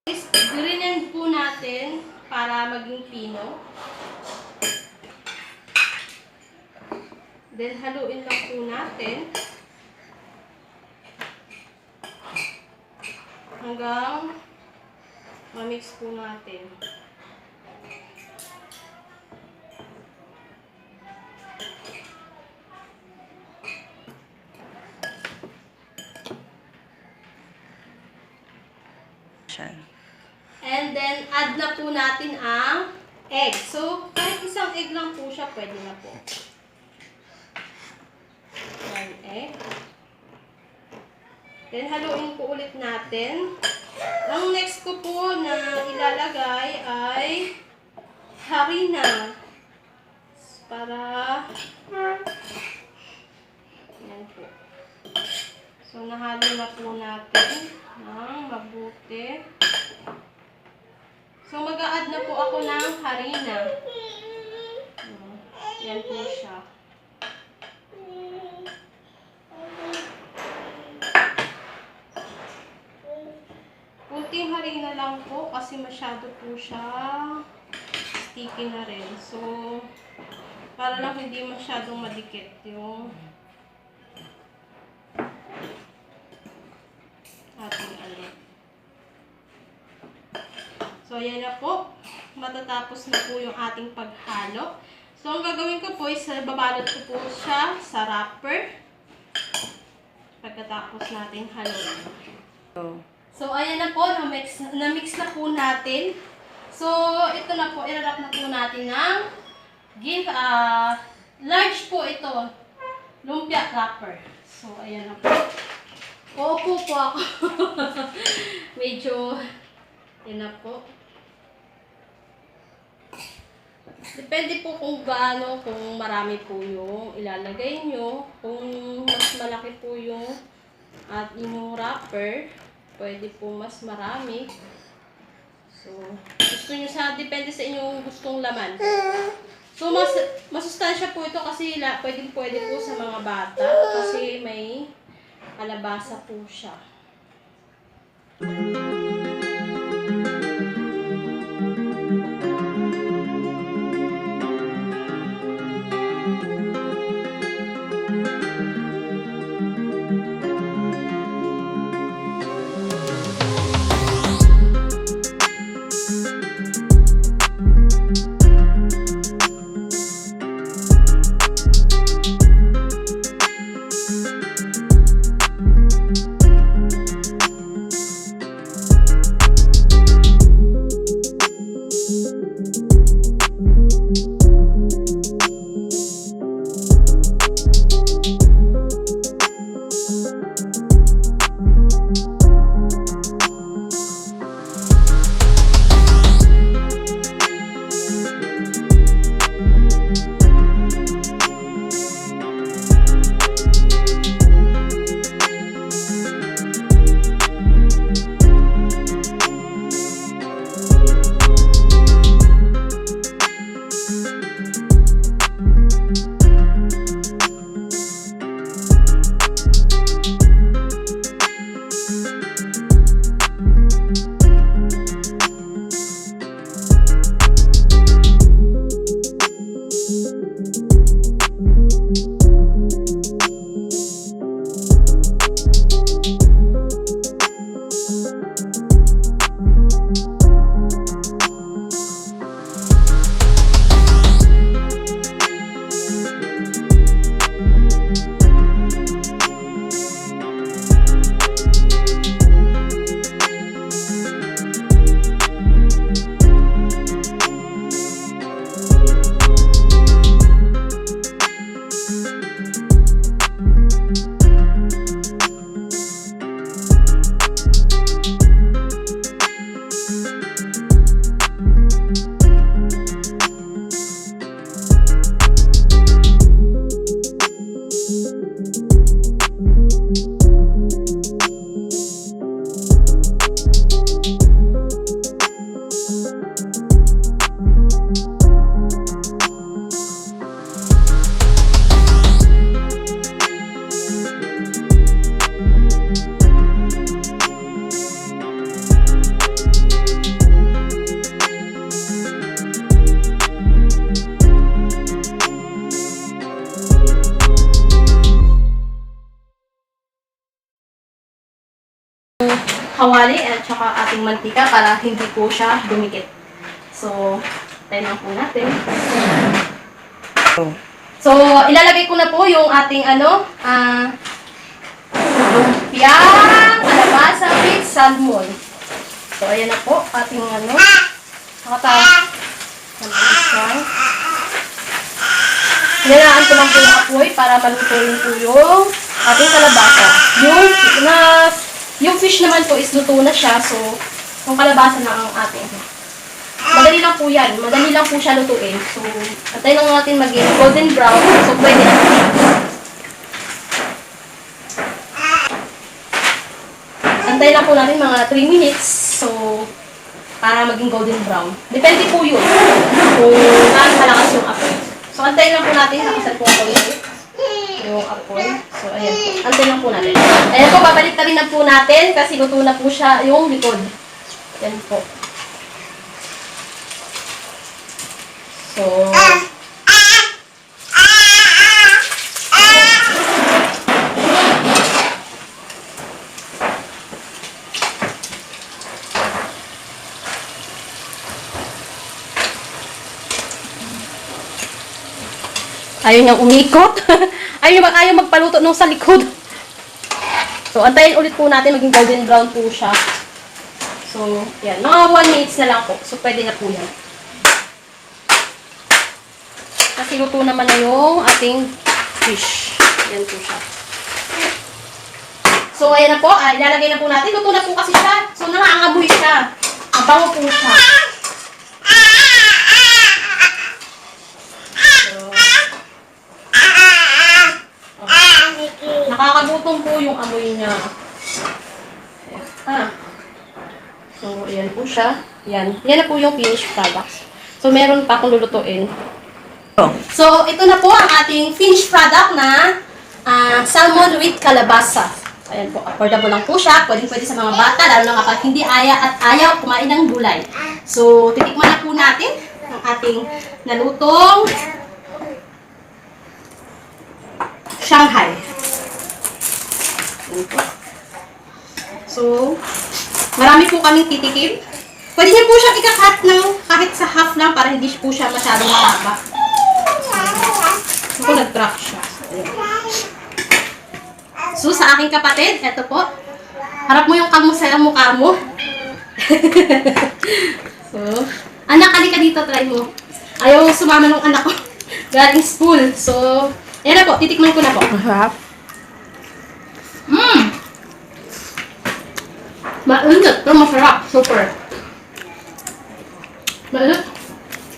Grinan po natin para maging pino. Then, haluin lang po natin hanggang ma-mix po natin. And then, add na po natin ang egg. So, kahit isang egg lang po siya, pwede na po. One egg. Then, haluin po ulit natin. Ang next ko po na ilalagay ay harina. Para, yan po. So, nahalo na po natin ng mabuti. So, mag-a-add na po ako ng harina. Yan po siya. Kunting harina lang po kasi masyado po siya sticky na rin. So, para lang hindi masyadong madikit yung ating ano. So, ayan na po. Matatapos na po yung ating paghalo. So, ang gagawin ko po is babalot ko po siya sa wrapper. Pagkatapos natin haluin. So, ayan na po. Na-mix na po natin. So, ito na po. I-wrap na po natin ng large po ito. Lumpia wrapper. So, ayan na po. Uupo po ako. Medyo, yan na po. Depende po kung gaano, kung marami po yung ilalagay nyo. Kung mas malaki po yung at inyong wrapper, pwede po mas marami. So, gusto nyo depende sa inyong gustong laman. So, masustansya po ito kasi pwede po sa mga bata kasi may kalabasa po siya. tsaka ating mantika para hindi po siya dumikit. So, tayo lang po natin. So, ilalagay ko na po yung ating lumpiang kalabasa with salmon. So, ayan na po ating Hinanaan ko lang po yung apoy para malutuin po yung ating kalabasa. Yung fish naman po is luto na siya. So, yung kalabasa na ang ating. Madali lang po yan. Madali lang po siya lutuin. So, atay lang natin maging golden brown. So, pwede na po siya. Antay lang po natin mga 3 minutes. So, para maging golden brown. Depende po yun. Kung gaano malakas yung apoy. So, antay lang po natin. Nakasal po ako yung apoy. So, ayan po. Antay lang po natin. Ayan po, babalik na rin na po natin kasi luto na po siya yung likod. Ayan po. So, ayaw niyang umikot. ayaw magpaluto nung sa likod. So, antayin ulit po natin. Maging golden brown po siya. So, yan. Mga 1 minutes na lang po. So, pwede na po yan. Kasi luto naman na yung ating fish. Yan po siya. So, ayan na po. Ilalagay na po natin. Luto na po kasi siya. So, nangangamoy siya. Mabango po siya. Nakakagutom po yung amoy niya. So, ayan po siya. Yan. Yan na po yung finished product. So, meron pa akong lulutuin. So, ito na po ang ating finished product na salmon with kalabasa. Ayan po. Affordable lang po siya. Pwede sa mga bata, lalo na kapag hindi ayaw kumain ng gulay. So, titikman na po natin ang ating nalutong Shanghai. So, marami po kaming titikim. Pwede niyo po siyang ikakat ng kahit sa half lang para hindi po siya masyadong mahaba. So, nag-crack siya. So, sa aking kapatid, eto po. Harap mo yung kamo sa mukha mo. So, anak, halika dito, try mo. Ayaw sumama ng anak ko. Galing school. So, ayan na po, titikman ko na po. Mainit, pero masarap. Super. Mainit.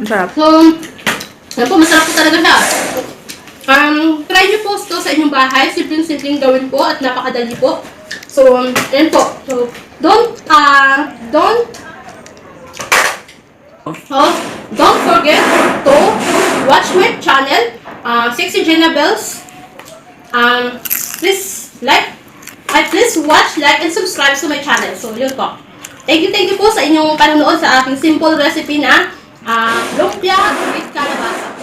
Masarap. So, yan po, masarap po talaga siya. Try nyo po ito sa inyong bahay. Simpleng-simpleng gawin po at napakadali po. So, ayan po. So, don't forget to watch my channel, Sexy Jenna Bells. Please watch, like, and subscribe to my channel. So, yun po. Thank you po sa inyong panonood sa aking simple recipe na lumpia with kalabasa.